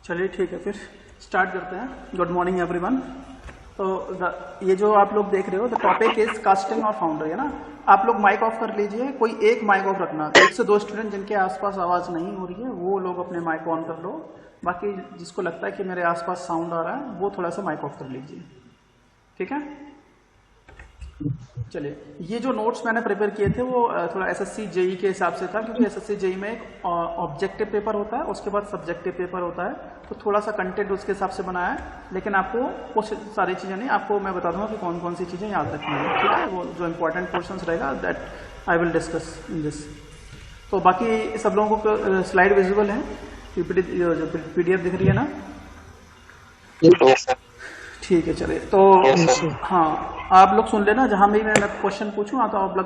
चलिए ठीक है, फिर स्टार्ट करते हैं। Good morning everyone. तो ये जो आप लोग देख रहे हो द टॉपिक इज कास्टिंग और फाउंड्री, है ना। आप लोग माइक ऑफ कर लीजिए, कोई एक माइक ऑफ रखना। 1 से 2 स्टूडेंट जिनके आसपास आवाज़ नहीं हो रही है वो लोग अपने माइक ऑन कर लो, बाकी जिसको लगता है कि मेरे आसपास साउंड आ रहा है वो थोड़ा सा माइक ऑफ कर लीजिए, ठीक है। चलिए, ये जो नोट्स मैंने प्रिपेयर किए थे वो थोड़ा एसएससी जेई के हिसाब से था, क्योंकि एसएससी जेई में एक ऑब्जेक्टिव पेपर होता है, उसके बाद सब्जेक्टिव पेपर होता है, तो थोड़ा सा कंटेंट उसके हिसाब से बनाया है। लेकिन आपको वो सारी चीज़ें नहीं, आपको मैं बता दूंगा कि कौन कौन सी चीज़ें याद रखनी है, ठीक है। वो जो इंपॉर्टेंट पोर्शंस रहेगा that I will discuss in this. तो बाकी सब लोगों को स्लाइड विजिबल है, जो पीडीएफ दिख रही है ना? ठीक है, चलिए। तो हाँ, आप लोग सुन लेना, जहाँ भी मैं क्वेश्चन पूछूँ तो आप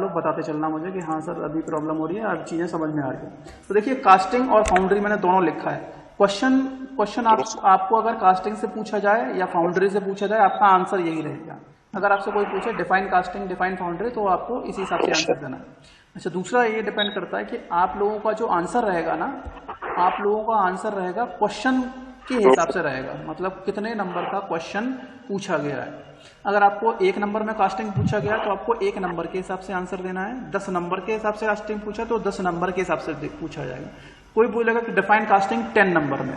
लोग बताते चलना मुझे कि हाँ सर अभी प्रॉब्लम हो रही है, अब चीज़ें समझ में आ रही है। तो देखिए, कास्टिंग और फाउंड्री मैंने दोनों लिखा है। क्वेश्चन आपको अगर कास्टिंग से पूछा जाए या फाउंड्री से पूछा जाए, आपका आंसर यही रहेगा। अगर आपसे कोई पूछे डिफाइन कास्टिंग, डिफाइन फाउंड्री, तो आपको इसी हिसाब से आंसर देना है। अच्छा, दूसरा ये डिपेंड करता है कि आप लोगों का जो आंसर रहेगा ना, आप लोगों का आंसर रहेगा क्वेश्चन के हिसाब से रहेगा, मतलब कितने नंबर का क्वेश्चन पूछा गया है। अगर आपको 1 नंबर में कास्टिंग पूछा गया तो आपको 1 नंबर के हिसाब से आंसर देना है। 10 नंबर के हिसाब से कास्टिंग पूछा तो 10 नंबर के हिसाब से पूछा जाएगा। कोई बोलेगा कि डिफाइन कास्टिंग 10 नंबर में,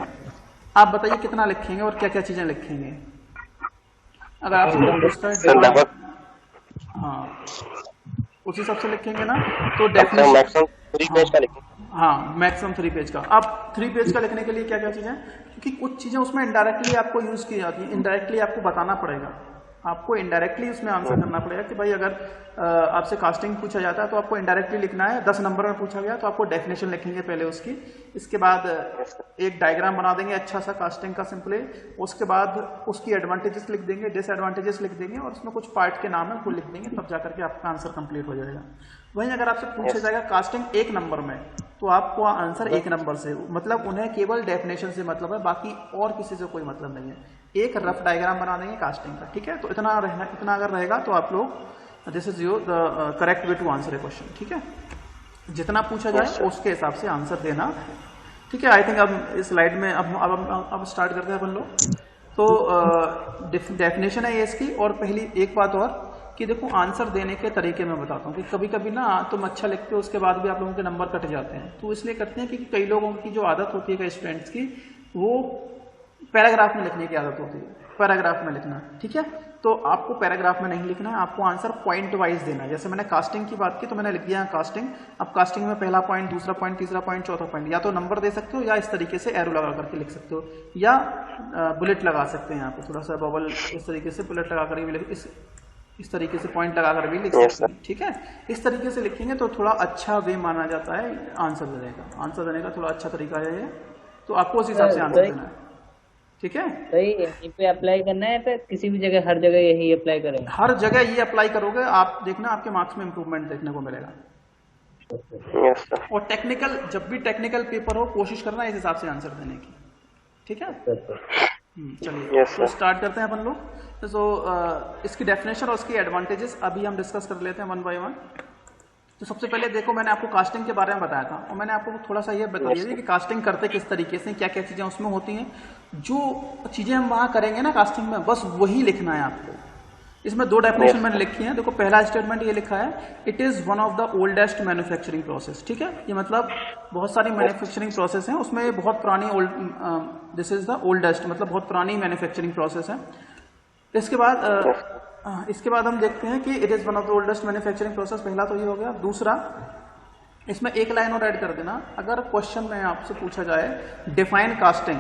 आप बताइए कितना लिखेंगे और क्या क्या चीजें लिखेंगे। अगर आपसे पूछता है हाँ, उस हिसाब से लिखेंगे ना, तो डेफिनेशन हाँ मैक्सिमम 3 पेज का। आप 3 पेज का लिखने के लिए क्या क्या चीजें, क्योंकि कुछ चीजें उसमें इनडायरेक्टली आपको यूज की जाती है, इनडायरेक्टली आपको बताना पड़ेगा, आपको इनडायरेक्टली उसमें आंसर करना पड़ेगा कि भाई अगर आपसे कास्टिंग पूछा जाता है तो आपको इनडायरेक्टली लिखना है। 10 नंबर में पूछा गया तो आपको डेफिनेशन लिखेंगे पहले उसकी, इसके बाद एक डायग्राम बना देंगे अच्छा सा कास्टिंग का सिंपली, उसके बाद उसकी एडवांटेजेस लिख देंगे, डिसएडवांटेजेस लिख देंगे और उसमें कुछ पार्ट के नाम है वो लिख देंगे, तब जाकर के आपका आंसर कंप्लीट हो जाएगा। वहीं अगर आपसे पूछा जाएगा कास्टिंग 1 नंबर में, तो आपको आंसर 1 नंबर से, मतलब उन्हें केवल डेफिनेशन से मतलब है, बाकी और किसी से कोई मतलब नहीं है। एक रफ डायग्राम बना देंगे कास्टिंग का, ठीक है। तो इतना अगर रहेगा तो आप लोग this is your the correct way to answer a question, ठीक है। जितना पूछा जाए उसके हिसाब से आंसर देना, ठीक है। आई थिंक अब इस स्लाइड में अब स्टार्ट करते हैं अपन लोग। तो डेफिनेशन है ये इसकी। और पहली एक बात और कि देखो, आंसर देने के तरीके मैं बताता हूँ कि कभी कभी ना तुम अच्छा लिखते हो उसके बाद भी आप लोगों के नंबर कट जाते हैं, तो इसलिए करते हैं कि कई लोगों की जो आदत होती है, कई स्टूडेंट्स की, वो पैराग्राफ में लिखने की आदत होती है, पैराग्राफ में लिखना, ठीक है। तो आपको पैराग्राफ में नहीं लिखना है, आपको आंसर पॉइंट वाइज देना है। जैसे मैंने कास्टिंग की बात की तो मैंने लिख दिया कास्टिंग। अब कास्टिंग में पहला पॉइंट, दूसरा पॉइंट, तीसरा पॉइंट, चौथा पॉइंट, या तो नंबर दे सकते हो या इस तरीके से एरो लगा करके लिख सकते हो, या बुलेट लगा सकते हैं। यहाँ पे थोड़ा सा बबल इस तरीके से बुलेट लगा कर भी इस तरीके से पॉइंट लगाकर भी लिख सकते हैं, ठीक है। इस तरीके से लिखेंगे तो थोड़ा अच्छा वे माना जाता है आंसर देने का। आंसर देने का थोड़ा अच्छा तरीका है ये, तो आपको उस हिसाब से आंसर देना है, ठीक है। सही, यहीं पे अप्लाई करना है तो किसी भी जगह, हर जगह यही अप्लाई करें? हर जगह ये अप्लाई करोगे आप, देखना आपके मार्क्स में इंप्रूवमेंट देखने को मिलेगा। और टेक्निकल, जब भी टेक्निकल पेपर हो, कोशिश करना इस हिसाब से आंसर देने की, ठीक है। चलिए, तो स्टार्ट करते हैं अपन लोग। तो इसकी डेफिनेशन और उसकी एडवांटेजेस अभी हम डिस्कस कर लेते हैं 1 बाय 1। तो सबसे पहले देखो, मैंने आपको कास्टिंग के बारे में बताया था और मैंने आपको थोड़ा सा ये बता दिया कि कास्टिंग करते किस तरीके से, क्या क्या चीज़ें उसमें होती हैं। जो चीज़ें हम वहाँ करेंगे ना कास्टिंग में, बस वही लिखना है आपको। इसमें 2 डेफिनेशन मैंने लिखी है। देखो, पहला स्टेटमेंट ये लिखा है, it is one of the oldest manufacturing process, ठीक है। ये मतलब बहुत सारी मैन्युफैक्चरिंग प्रोसेस हैं, उसमें ये बहुत पुरानी दिस इज द ओल्डेस्ट, मतलब बहुत पुरानी मैन्युफैक्चरिंग प्रोसेस है। इसके बाद हम देखते हैं कि it is one of the oldest manufacturing process, पहला तो ये हो गया। दूसरा, इसमें एक लाइन और ऐड कर देना, अगर क्वेश्चन में आपसे पूछा जाए डिफाइन कास्टिंग,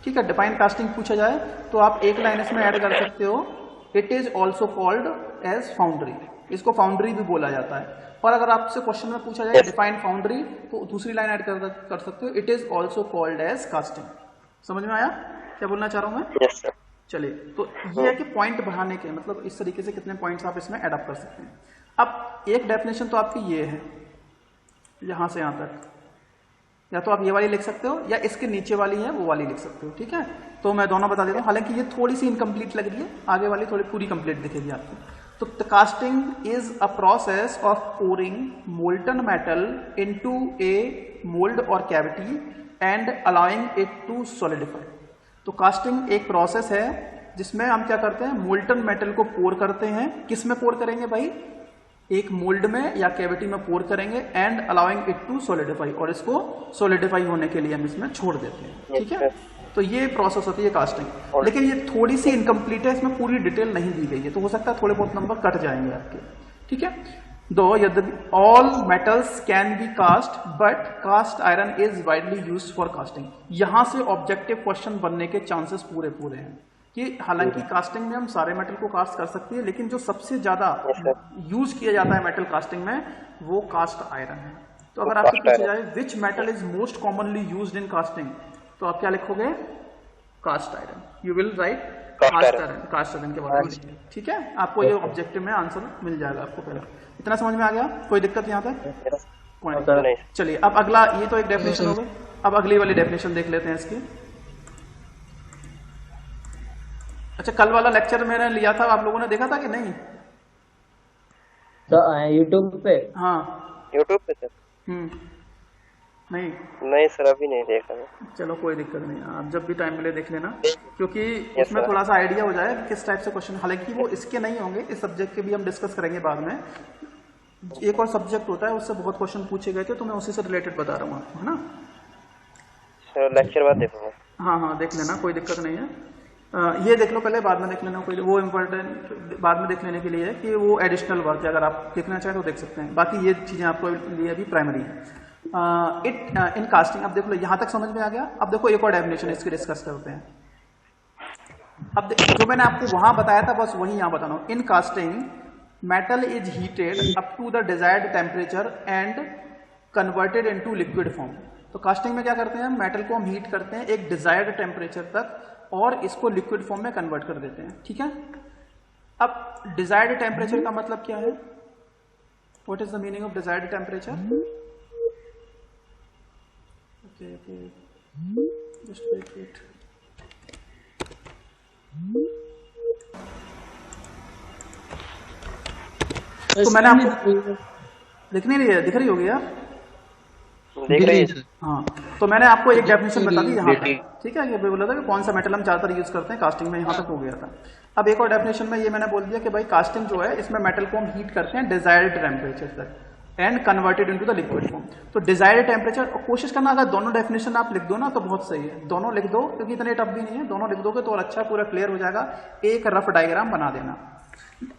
ठीक है, डिफाइन कास्टिंग पूछा जाए तो आप एक लाइन इसमें ऐड कर सकते हो, it is also called as foundry. इसको फाउंड्री भी बोला जाता है। और अगर आपसे क्वेश्चन में पूछा जाए डिफाइन फाउंड्री, तो दूसरी लाइन ऐड कर सकते हो, it is also called as casting. समझ में आया क्या बोलना चाह रहा हूं मैं? yes, चलिए, तो ये है कि पॉइंट बढ़ाने के, मतलब इस तरीके से कितने पॉइंट्स आप इसमें एड अप कर सकते हैं। अब एक डेफिनेशन तो आपकी ये है, यहां से यहां तक, या तो आप ये वाली लिख सकते हो या इसके नीचे वाली है वो वाली लिख सकते हो, ठीक है। तो मैं दोनों बता देता हूँ, हालांकि ये थोड़ी सी इनकम्प्लीट लग रही है, आगे वाली थोड़ी पूरी कंप्लीट दिखेगी आपको। तो casting is a process of pouring molten metal into a mold or cavity and allowing it to solidify. तो कास्टिंग एक प्रोसेस है जिसमें हम क्या करते हैं, मोल्टन मेटल को पोर करते हैं। किस में पोर करेंगे भाई, एक मोल्ड में या कैविटी में पोर करेंगे, and allowing it to solidify, और इसको सॉलिडिफाई होने के लिए हम इसमें छोड़ देते हैं। ठीक है, तो ये प्रोसेस होती है कास्टिंग। लेकिन ये थोड़ी सी इनकम्प्लीट है, इसमें पूरी डिटेल नहीं दी गई है, तो हो सकता है थोड़े बहुत नंबर कट जाएंगे आपके। ठीक है, दो यद्यपि all metals can be cast but cast iron is widely used for casting. यहां से ऑब्जेक्टिव क्वेश्चन बनने के चांसेस पूरे पूरे हैं कि हालांकि कास्टिंग में हम सारे मेटल को कास्ट कर सकते हैं, लेकिन जो सबसे ज्यादा यूज किया जाता है मेटल कास्टिंग में वो कास्ट आयरन है। तो अगर आपसे पूछा जाए which metal is most commonly used in casting, तो आप क्या लिखोगे, cast iron. You will write cast iron के बाद में। ठीक है, आपको ये ऑब्जेक्टिव में आंसर मिल जाएगा आपको पहले। इतना समझ में आ गया, कोई दिक्कत यहाँ तक? पॉइंट। चलिए अब अगला, ये तो एक डेफिनेशन हो गई, अब अगली वाली डेफिनेशन देख लेते हैं इसकी। अच्छा, कल वाला लेक्चर मैंने लिया था, आप लोगों ने देखा था कि नहीं? तो यूट्यूब पे? हाँ यूट्यूब पे सर। नहीं सर, अभी नहीं देखा मैं। चलो कोई दिक्कत नहीं, आप जब भी टाइम मिले देख लेना, क्योंकि उसमें थोड़ा सा आइडिया हो जाए किस टाइप से क्वेश्चन। हालांकि वो इसके नहीं होंगे, इस सब्जेक्ट के भी हम डिस्कस करेंगे बाद में। एक और सब्जेक्ट होता है, उससे बहुत क्वेश्चन पूछे गए थे, तो मैं उसी से रिलेटेड बता रहा हूँ आपको, है ना? लेक्चर बाद देखूंगा। हाँ देख लेना, कोई दिक्कत नहीं है। ये देख लो पहले, बाद में देख लेना, कोई वो इम्पोर्टेंट बाद में देख लेने के लिए है कि वो एडिशनल वर्क है, अगर आप देखना चाहें तो देख सकते हैं। बाकी ये चीजें आपको लिए अभी प्राइमरी है। इन कास्टिंग, अब देख लो यहां तक समझ में आ गया। अब देखो एक और डेफिनेशन इसकी डिस्कस करते हैं। अब जो मैंने आपको वहां बताया था बस वही यहां बताना हूं। In casting metal is heated up to the desired temperature and converted into liquid form. तो कास्टिंग में क्या करते हैं, मेटल को हम हीट करते हैं एक डिजायर्ड टेम्परेचर तक और इसको लिक्विड फॉर्म में कन्वर्ट कर देते हैं। ठीक है, अब डिजायर्ड टेम्परेचर का मतलब क्या है, what is the meaning of desired temperature? Just wait. तो मैंने आपको दिख नहीं रही है, दिख रही होगी यार, देख रही है। हाँ, तो मैंने आपको एक डेफिनेशन बता दी यहाँ तक। ठीक है, ये बोला था कि कौन सा मेटल हम ज्यादातर यूज करते हैं कास्टिंग में, यहाँ तक हो गया था। अब एक और डेफिनेशन में ये मैंने बोल दिया कि भाई कास्टिंग जो है इसमें मेटल को हम हीट करते हैं डिजायर्ड टेम्परेचर तक and converted into the liquid form. तो डिजायर्ड टेम्परेचर, कोशिश करना अगर दोनों डेफिनेशन आप लिख दो ना तो बहुत सही है, दोनों लिख दो, क्योंकि इतने टफ भी नहीं है, दोनों लिख दोगे तो और अच्छा पूरा क्लियर हो जाएगा। एक रफ डायग्राम बना देना।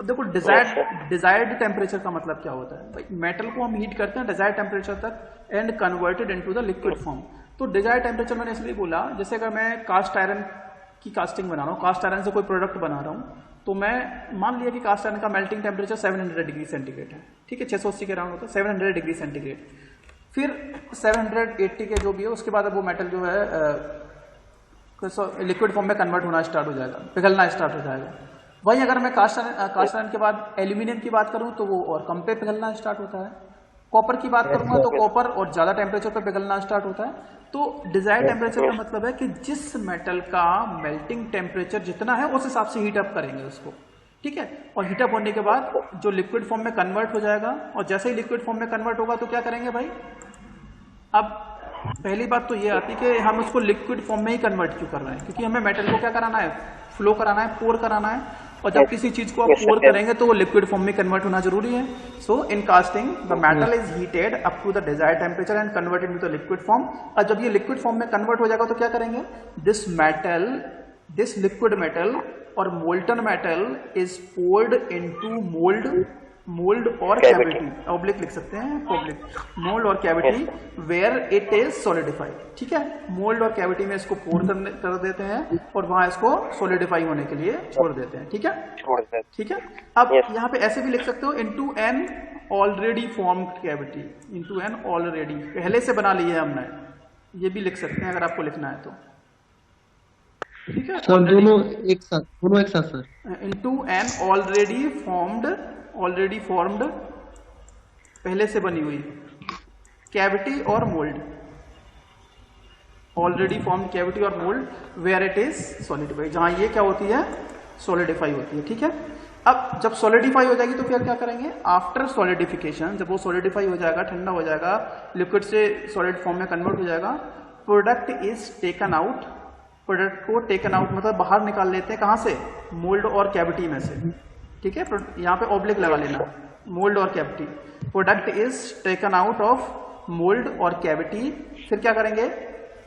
देखो डिजायर्ड टेम्परेचर का मतलब क्या होता है, भाई मेटल को हम हीट करते हैं डिजायर्ड टेम्परेचर तक and converted into the liquid form. तो डिजायर्ड टेम्परेचर मैंने इसलिए बोला, जैसे अगर मैं कास्ट आयरन की कास्टिंग बना रहा हूँ, कास्ट आयरन से कोई प्रोडक्ट बना रहा हूँ, तो मैं मान लिया कि कास्ट आयरन का मेल्टिंग टेम्परेचर 700 डिग्री सेंटीग्रेड है। ठीक है, 680 के राउंड होता है, 700 डिग्री सेंटीग्रेड। फिर 780 के जो भी है उसके बाद अब वो मेटल जो है लिक्विड फॉर्म में कन्वर्ट होना स्टार्ट हो जाएगा, पिघलना स्टार्ट हो जाएगा। वहीं अगर मैं कास्ट आयरन के बाद एल्यूमिनियम की बात करूं तो वो और कम पे पिघलना स्टार्ट होता है। कॉपर की बात करूंगा तो कॉपर और ज्यादा टेम्परेचर पे पिघलना स्टार्ट होता है। तो डिजायर्ड टेम्परेचर का मतलब है कि जिस मेटल का मेल्टिंग टेम्परेचर जितना है उस हिसाब से हीट अप करेंगे उसको। ठीक है, और हीट अप होने के बाद जो लिक्विड फॉर्म में कन्वर्ट हो जाएगा, और जैसे ही लिक्विड फॉर्म में कन्वर्ट होगा तो क्या करेंगे भाई, अब पहली बात तो ये आती है कि हम उसको लिक्विड फॉर्म में ही कन्वर्ट क्यों कर रहे हैं, क्योंकि हमें मेटल को क्या कराना है, फ्लो कराना है, पोर कराना है, और जब किसी चीज को आप पोर करेंगे तो वो लिक्विड फॉर्म में कन्वर्ट होना जरूरी है। So in casting the metal is heated up to the desired temperature and converted into the liquid form. और जब ये लिक्विड फॉर्म में कन्वर्ट हो जाएगा तो क्या करेंगे, दिस लिक्विड मेटल और molten metal is poured into mould और कैविटी, ऑब्लिक लिख सकते हैं, ऑब्लिक, मोल्ड और cavity where it is solidified. ठीक है, मोल्ड और कैविटी में इसको पोर कर देते हैं और वहां इसको सॉलिडिफाई होने के लिए छोड़ देते हैं। ठीक है, ठीक है। अब यहाँ पे ऐसे भी लिख सकते हो, into an already formed cavity, into an already, पहले से बना ली है हमने, ये भी लिख सकते हैं अगर आपको लिखना है तो। ठीक है, सर दोनों एक साथ sir, into an already formed पहले से बनी हुई कैविटी और मोल्ड, ऑलरेडी फॉर्म्ड कैविटी और mould where it is solidify, जहां ये क्या होती है, सॉलिडिफाई होती है। ठीक है, अब जब सॉलिडिफाई हो जाएगी तो फिर क्या करेंगे, आफ्टर सॉलिडिफिकेशन, जब वो सॉलिडिफाई हो जाएगा, ठंडा हो जाएगा, लिक्विड से सॉलिड फॉर्म में कन्वर्ट हो जाएगा, product is taken out, product को टेकन आउट मतलब बाहर निकाल लेते हैं, कहाँ से, मोल्ड और कैविटी में से, ठीक है, यहाँ पे ऑब्लिक लगा लेना, मोल्ड और cavity, product is taken out of mould और कैविटी, फिर क्या करेंगे,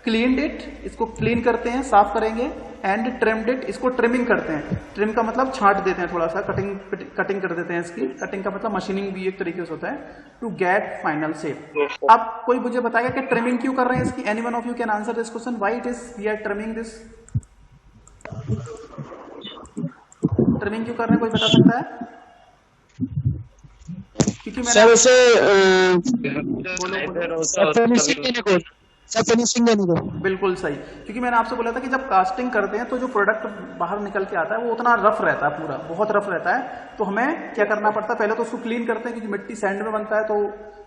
क्लीनड इट, इसको क्लीन करते हैं, साफ करेंगे, एंड ट्रिम्ड इट, इसको ट्रिमिंग करते हैं, ट्रिम का मतलब छांट देते हैं थोड़ा सा, कटिंग कर देते हैं इसकी, कटिंग का मतलब मशीनिंग भी एक तरीके से होता है, टू गेट फाइनल शेप। अब कोई मुझे बताएगा कि ट्रिमिंग क्यों कर रहे हैं इसकी, any one of you can answer this question, why it is we are trimming this, trimming क्यों कर रहे हैं, कोई बता सकता है? क्योंकि मैंने बिल्कुल सही, क्योंकि मैंने आपसे बोला था कि जब कास्टिंग करते हैं तो जो प्रोडक्ट बाहर निकल के आता है वो उतना रफ रहता है, पूरा बहुत रफ रहता है, तो हमें क्या करना पड़ता है, पहले तो उसको क्लीन करते हैं, क्योंकि मिट्टी सैंड में बनता है तो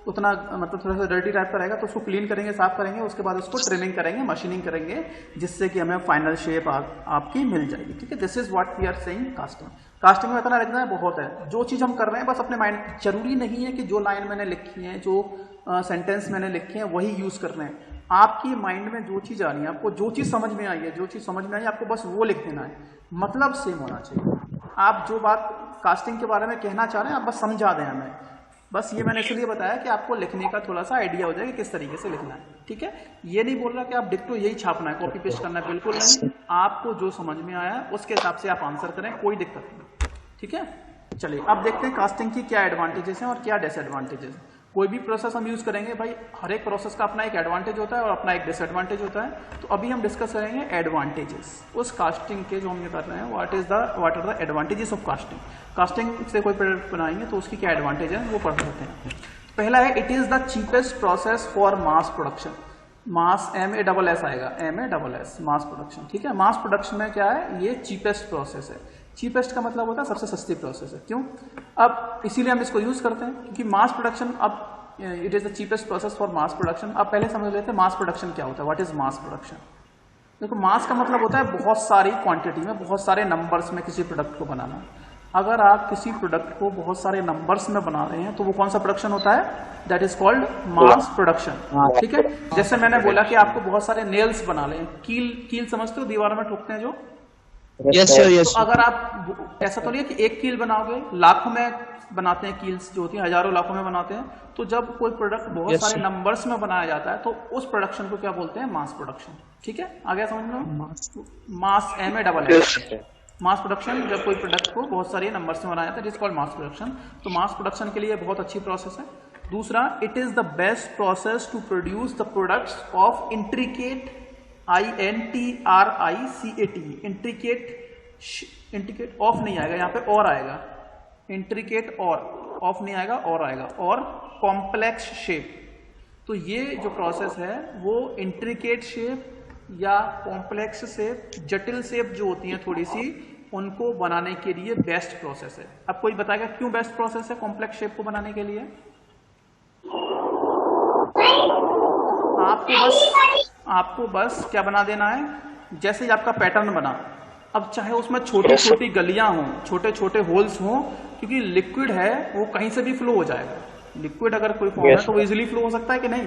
उतना मतलब थोड़ा सा डर्टी टाइप का रहेगा, तो उसको क्लीन करेंगे, साफ करेंगे, उसके बाद उसको ट्रिमिंग करेंगे, मशीनिंग करेंगे, जिससे कि हमें फाइनल शेप आपकी मिल जाएगी, ठीक है। This is what we are saying casting. Casting में इतना लिखना है बहुत है, जो चीज हम कर रहे हैं बस अपने माइंड, जरूरी नहीं है कि जो लाइन मैंने लिखी है, जो सेंटेंस मैंने लिखे हैं वही यूज करना है, आपकी माइंड में जो चीज आ रही है, आपको जो चीज समझ में आई है, जो चीज समझ में आई आपको बस वो लिख देना है, मतलब सेम होना चाहिए। आप जो बात कास्टिंग के बारे में कहना चाह रहे हैं आप बस समझा दें हमें, बस ये मैंने इसलिए बताया कि आपको लिखने का थोड़ा सा आइडिया हो जाए कि किस तरीके से लिखना है, ठीक है। ये नहीं बोल रहा कि आप डिक्टो यही छापना है, कॉपी पेस्ट करना है, बिल्कुल नहीं, आपको जो समझ में आया उसके हिसाब से आप आंसर करें, कोई दिक्कत नहीं, ठीक है। चलिए अब देखते हैं कास्टिंग की क्या एडवांटेजेस हैं और क्या डिसएडवांटेजेस हैं। कोई भी प्रोसेस हम यूज करेंगे भाई, हर एक प्रोसेस का अपना एक एडवांटेज होता है और अपना एक डिसएडवांटेज होता है, तो अभी हम डिस्कस करेंगे एडवांटेजेस उस कास्टिंग के जो हम ये कर रहे हैं, what are the advantages of casting. Casting से कोई प्रोडक्ट बनाएंगे तो उसकी क्या एडवांटेज है वो पढ़ लेते हैं। पहला है it is the cheapest process for mass production, mass MASS आएगा, MASS मास प्रोडक्शन, ठीक है। मास प्रोडक्शन में क्या है, ये चीपेस्ट प्रोसेस है, चीपेस्ट का मतलब होता है सबसे सस्ती प्रोसेस है, क्यों, अब इसीलिए हम इसको यूज करते हैं, क्योंकि मास प्रोडक्शन, अब it is the cheapest process for mass production. अब पहले समझ लेते हैं मास प्रोडक्शन क्या होता है, व्हाट इज मास प्रोडक्शन। देखो मास का मतलब होता है बहुत सारी क्वांटिटी में, बहुत सारे नंबर्स में किसी प्रोडक्ट को बनाना। अगर आप किसी प्रोडक्ट को बहुत सारे नंबर्स में बना रहे हैं तो वो कौन सा प्रोडक्शन होता है, that is called mass production, ठीक है। जैसे मैंने बोला कि आपको बहुत सारे नेल्स बना लें, कील समझते हो, दीवार में ठोकते हैं जो, यस सर, यस। तो अगर आप ऐसा तो नहीं है कि एक कील बनाओगे, लाखों में बनाते हैं कील्स जो होती हैं, हजारों लाखों में बनाते हैं, तो जब कोई प्रोडक्ट बहुत सारे नंबर्स में बनाया जाता है तो उस प्रोडक्शन को क्या बोलते हैं, मास प्रोडक्शन, ठीक है। आगे समझ लो, मास MASS मास प्रोडक्शन, जब कोई प्रोडक्ट को बहुत सारे नंबर्स में बनाया जाता है, it is called mass production. तो मास प्रोडक्शन के लिए बहुत अच्छी प्रोसेस है। दूसरा, it is the best process to produce the products of intricate, INTRICAT, intricate of नहीं आएगा यहाँ पे, और आएगा, इंट्रिकेट और ऑफ नहीं आएगा, और आएगा, और कॉम्प्लेक्स शेप। तो ये जो प्रोसेस है वो इंट्रिकेट शेप या कॉम्प्लेक्स शेप, जटिल शेप जो होती हैं थोड़ी सी, उनको बनाने के लिए बेस्ट प्रोसेस है। अब कोई बताएगा क्यों बेस्ट प्रोसेस है कॉम्प्लेक्स शेप को बनाने के लिए? आपको बस क्या बना देना है, जैसे ही आपका पैटर्न बना, अब चाहे उसमें छोटी छोटी गलियां हों, छोटे छोटे होल्स हों, क्योंकि लिक्विड है वो कहीं से भी फ्लो हो जाएगा। लिक्विड अगर कोई फॉर्म है तो वो इजीली फ्लो हो सकता है कि नहीं,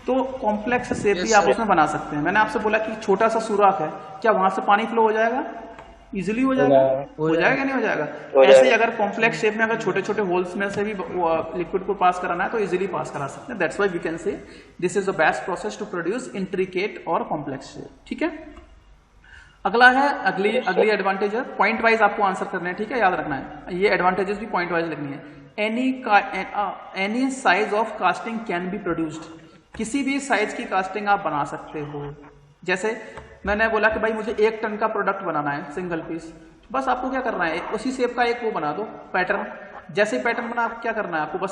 तो कॉम्प्लेक्स शेप भी आप उसमें बना सकते हैं। मैंने आपसे बोला कि छोटा सा सुराख है, क्या वहां से पानी फ्लो हो जाएगा, इजीली हो जाएगा, हो जाएगा नहीं हो जाएगा। ऐसे ही अगर कॉम्प्लेक्स शेप में अगर छोटे छोटे होल्स में से भी लिक्विड को पास कराना है तो इजीली पास करा सकते हैं। That's why we can say this is the best process to produce intricate और कॉम्प्लेक्स शेप, ठीक है। अगला है, अगली एडवांटेज है, पॉइंट वाइज आपको आंसर करने हैं, ठीक है, याद रखना है, ये एडवांटेजेस भी पॉइंट वाइज लिखनी है। Any size of casting can be produced, किसी भी साइज की कास्टिंग आप बना सकते हो। जैसे मैंने बोला कि भाई मुझे 1 टन का प्रोडक्ट बनाना है, सिंगल पीस, बस आपको क्या करना है, उसी शेप का एक वो बना दो पैटर्न। जैसे पैटर्न बना, आप क्या करना है, आपको बस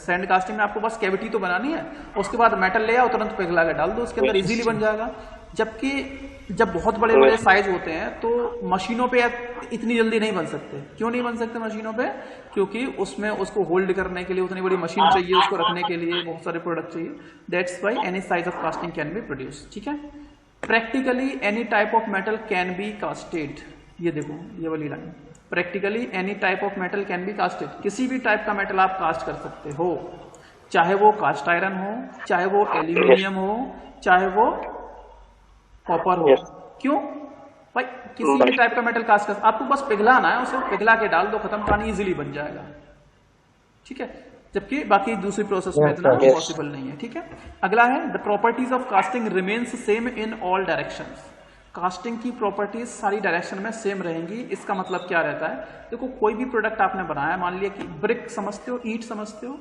सैंड कास्टिंग में आपको बस कैविटी तो बनानी है, उसके बाद मेटल ले आओ, तुरंत पिघला के डाल दो उसके अंदर, इजीली बन जाएगा। जबकि जब बहुत बड़े बड़े साइज होते हैं तो मशीनों पे इतनी जल्दी नहीं बन सकते। क्यों नहीं बन सकते मशीनों पे? क्योंकि उसमें उसको होल्ड करने के लिए उतनी बड़ी मशीन चाहिए, उसको रखने के लिए बहुत सारे प्रोडक्ट चाहिए। That's why any size of casting can be produce, ठीक है। Practically any type of metal can be casted, ये देखो ये वाली line, practically any type of metal can be casted, किसी भी टाइप का मेटल आप कास्ट कर सकते हो। चाहे वो कास्ट आयरन हो, चाहे वो एल्यूमिनियम हो, चाहे वो कॉपर हो। क्यों भाई? किसी भी टाइप का मेटल कास्ट कर, आपको बस पिघलाना है, उसे पिघला के डाल दो, खत्म, पानी इजीली बन जाएगा। ठीक है, जबकि बाकी दूसरी प्रोसेस में इतना पॉसिबल नहीं है। ठीक है, अगला है the properties of casting remains same in all directions. Casting की प्रॉपर्टीज सारी डायरेक्शन में सेम रहेंगी। इसका मतलब क्या रहता है? देखो, कोई भी प्रोडक्ट आपने बनाया, मान लिया कि ब्रिक समझते हो, ईंट समझते हो।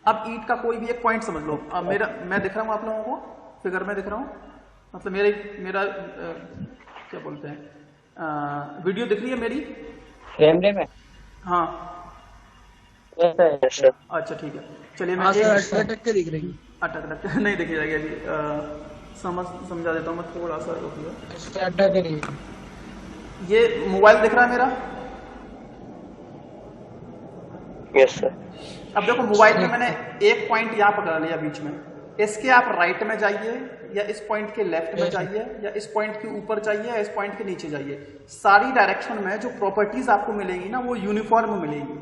अब ईंट का कोई भी एक पॉइंट समझ लो। अब मैं दिख रहा हूं आप लोगों को, फिगर में दिख रहा हूं, मतलब मेरा क्या बोलते हैं, वीडियो दिख रही है मेरी कैमरे में? हाँ, Yes, sir. अच्छा ठीक है, चलिए मैं हाँ सर, अटक के दिख रही अटक नहीं देखी जाएगी अभी। समझा देता हूँ मैं, थोड़ा सा रुकिए। है, अटक के नहीं। ये मोबाइल दिख रहा है मेरा? Yes, sir. अब देखो, मोबाइल में मैंने एक पॉइंट यहाँ पकड़ा लिया बीच में, इसके आप राइट में जाइए, या इस पॉइंट के लेफ्ट में जाइए, या इस पॉइंट के ऊपर जाइए, या इस पॉइंट के नीचे जाइए, सारी डायरेक्शन में जो प्रॉपर्टीज आपको मिलेंगी ना, वो यूनिफॉर्म मिलेंगी।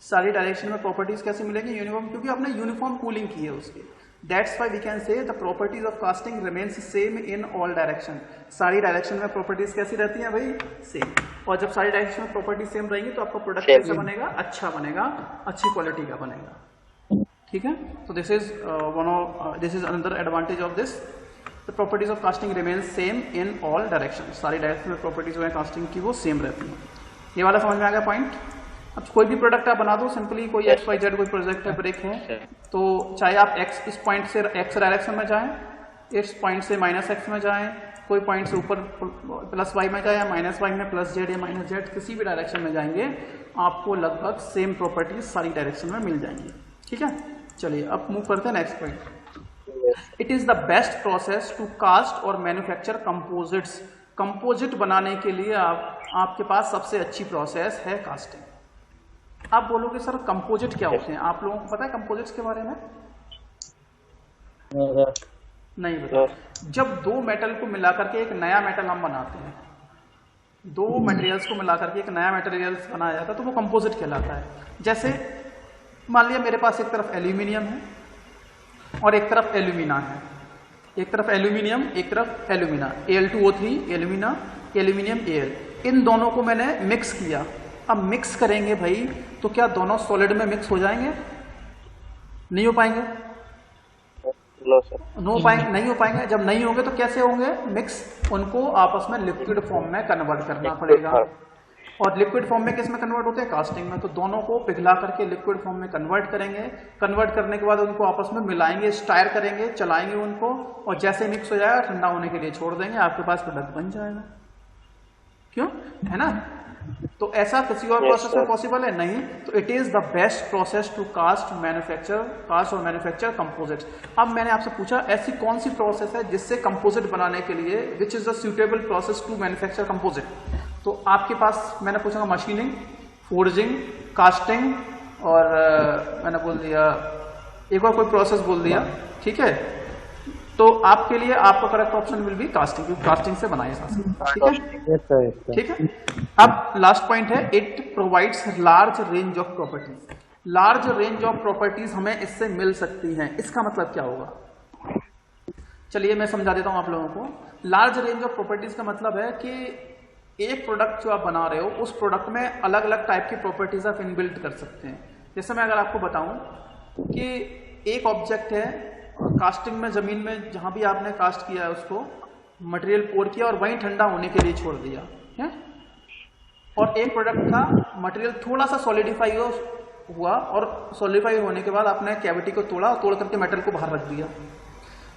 सारी डायरेक्शन में प्रॉपर्टीज कैसे मिलेंगी? यूनिफॉर्म, क्योंकि आपने यूनिफॉर्म कूलिंग की है उसकी। That's why we can say the properties of casting remains same in all direction. सारी डायरेक्शन में प्रॉपर्टीज कैसी रहती हैं भाई? सेम। और जब सारी डायरेक्शन में प्रॉपर्टीज सेम रहेंगी तो आपका प्रोडक्ट कैसा बनेगा? अच्छा बनेगा, अच्छी क्वालिटी का बनेगा। ठीक है, तो this is another advantage of this. The properties of casting remains same in all direction. सारी डायरेक्शन में प्रॉपर्टीज जो है कास्टिंग की वो सेम रहती है। ये वाला समझ में आ गया पॉइंट? अब कोई भी प्रोडक्ट आप बना दो, सिंपली कोई XYZ कोई प्रोजेक्ट है, ब्रेक है, तो चाहे आप x इस पॉइंट से x डायरेक्शन में जाएं, इस पॉइंट से -x में जाएं, कोई पॉइंट से ऊपर +y में जाए, या -y में +z या -z, किसी भी डायरेक्शन में जाएंगे आपको लगभग सेम प्रॉपर्टीज सारी डायरेक्शन में मिल जाएंगी। ठीक है, चलिए अब मूव करते हैं next point. It is the best process to cast और मैन्युफैक्चर कंपोजिट्स। कंपोजिट बनाने के लिए आपके पास सबसे अच्छी प्रोसेस है कास्टिंग। आप बोलोगे सर कंपोजिट क्या होते हैं? आप लोगों को पता है कंपोजिट्स के बारे में? नहीं पता। जब दो मेटल को मिलाकर के एक नया मेटल हम बनाते हैं, दो मटेरियल्स को मिलाकर के एक नया मटेरियल्स बनाया जाता है, तो वो कंपोजिट कहलाता है। जैसे मान लिया मेरे पास एक तरफ एल्यूमिनियम है और एक तरफ एल्यूमिना है, एक तरफ एल्यूमिनियम, एक तरफ alumina, Al2O3 alumina, aluminium Al, इन दोनों को मैंने मिक्स किया। अब मिक्स करेंगे भाई, तो क्या दोनों सॉलिड में मिक्स हो जाएंगे? नहीं हो पाएंगे। No, sir. नहीं हो पाएंगे। जब नहीं होंगे तो कैसे होंगे मिक्स? उनको आपस में लिक्विड फॉर्म में कन्वर्ट करना पड़ेगा। और लिक्विड फॉर्म में किस में कन्वर्ट होते हैं? कास्टिंग में। तो दोनों को पिघला करके लिक्विड फॉर्म में कन्वर्ट करेंगे। कन्वर्ट करने के बाद उनको आपस में मिलाएंगे, स्टायर करेंगे, चलाएंगे उनको, और जैसे मिक्स हो जाएगा ठंडा होने के लिए छोड़ देंगे, आपके पास प्रोडक्ट बन जाएगा। क्यों? है ना? तो ऐसा किसी और प्रोसेस में पॉसिबल है? नहीं। तो it is the best process to cast और मैन्युफैक्चर कंपोजिट्स। अब मैंने आपसे पूछा ऐसी कौन सी प्रोसेस है जिससे कंपोजिट बनाने के लिए, which is the suitable process to manufacture composite? तो आपके पास मैंने पूछा मशीनिंग, फोर्जिंग, कास्टिंग, और मैंने बोल दिया एक और कोई प्रोसेस बोल दिया। ठीक है, तो आपके लिए आपका correct option will be casting, क्योंकि कास्टिंग से बनाया जा सकता है। ठीक है, ठीक है। अब लास्ट पॉइंट है, it provides large range of properties. Large range of properties हमें इससे मिल सकती हैं। इसका मतलब क्या होगा? चलिए मैं समझा देता हूं आप लोगों को। लार्ज रेंज ऑफ प्रॉपर्टीज का मतलब है कि एक प्रोडक्ट जो आप बना रहे हो, उस प्रोडक्ट में अलग अलग टाइप की प्रॉपर्टीज आप इनबिल्ट कर सकते हैं। जैसे मैं अगर आपको बताऊं कि एक ऑब्जेक्ट है, कास्टिंग में जमीन में जहां भी आपने कास्ट किया है उसको मटेरियल पोर किया और वहीं ठंडा होने के लिए छोड़ दिया है, और एक प्रोडक्ट था मटेरियल थोड़ा सा सॉलिडिफाई हुआ और सॉलिडिफाई होने के बाद आपने कैविटी को तोड़ा और तोड़ करके मेटल को बाहर रख दिया।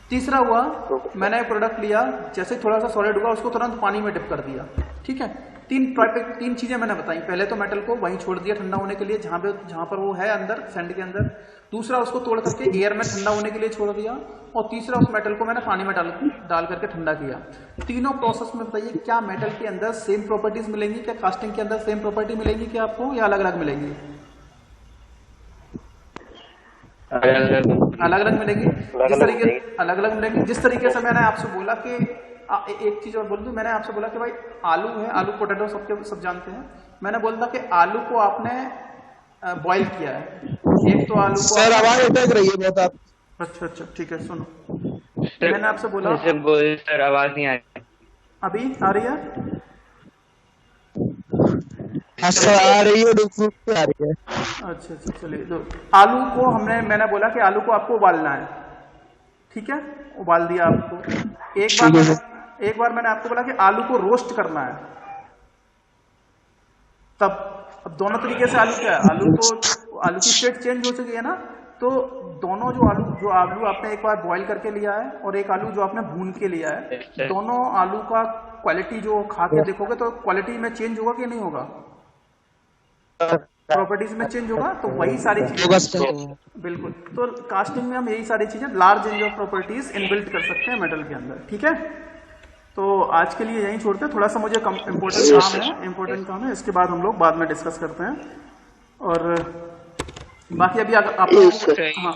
तीसरा हुआ, मैंने प्रोडक्ट लिया, जैसे थोड़ा सा सॉलिड हुआ उसको तुरंत पानी में डिप कर दिया। ठीक है, तीन चीजें मैंने बताई। पहले तो मेटल को वहीं छोड़ दिया ठंडा होने के लिए जहां पर वो है, अंदर सैंड के अंदर। दूसरा, उसको तोड़ करके एयर में ठंडा होने के लिए छोड़ दिया। और तीसरा, उस मेटल को मैंने पानी में डाल करके ठंडा किया। तीनों प्रोसेस में बताइए क्या मेटल के अंदर सेम प्रॉपर्टीज मिलेंगी? क्या कास्टिंग के अंदर सेम प्रॉपर्टी मिलेंगी क्या आपको, या अलग अलग मिलेंगी? अलग अलग मिलेंगी। अलग अलग मिलेंगी। जिस तरीके से मैंने आपसे बोला कि एक चीज और बोल दूं, मैंने आपसे बोला कि भाई आलू है, आलू पोटैटो सब जानते हैं। मैंने बोला कि आलू को आपने बॉईल किया है, एक तो आलू को सर आवाज अटक रही है बहुत आप। अच्छा ठीक है, सुनो सर, मैंने आपसे बोला सर आवाज नहीं आ रही। अभी आ रही है? हाँ सर आ रही है, रुक रुक के आ रही है। अच्छा चलिए, तो आलू को मैंने बोला कि आलू को आपको उबालना है, ठीक है, उबाल दिया आपको। एक बार मैंने आपको बोला कि आलू को रोस्ट करना है, तब अब दोनों तरीके से आलू क्या है, आलू की स्टेट चेंज हो चुकी है ना, तो दोनों जो आलू आपने एक बार बॉईल करके लिया है और एक आलू जो आपने भून के लिया है, दोनों आलू का क्वालिटी जो खा के देखोगे तो क्वालिटी में चेंज होगा कि नहीं होगा, प्रॉपर्टीज में चेंज होगा। तो वही सारी चीजें बिल्कुल, तो कास्टिंग में हम यही सारी चीजें large range of properties inbuilt कर सकते हैं मेटल के अंदर, ठीक है। तो आज के लिए यहीं छोड़ते हैं, थोड़ा सा मुझे इम्पोर्टेंट काम है, इसके बाद हम लोग बाद में डिस्कस करते हैं। और बाकी अभी आप लोग हाँ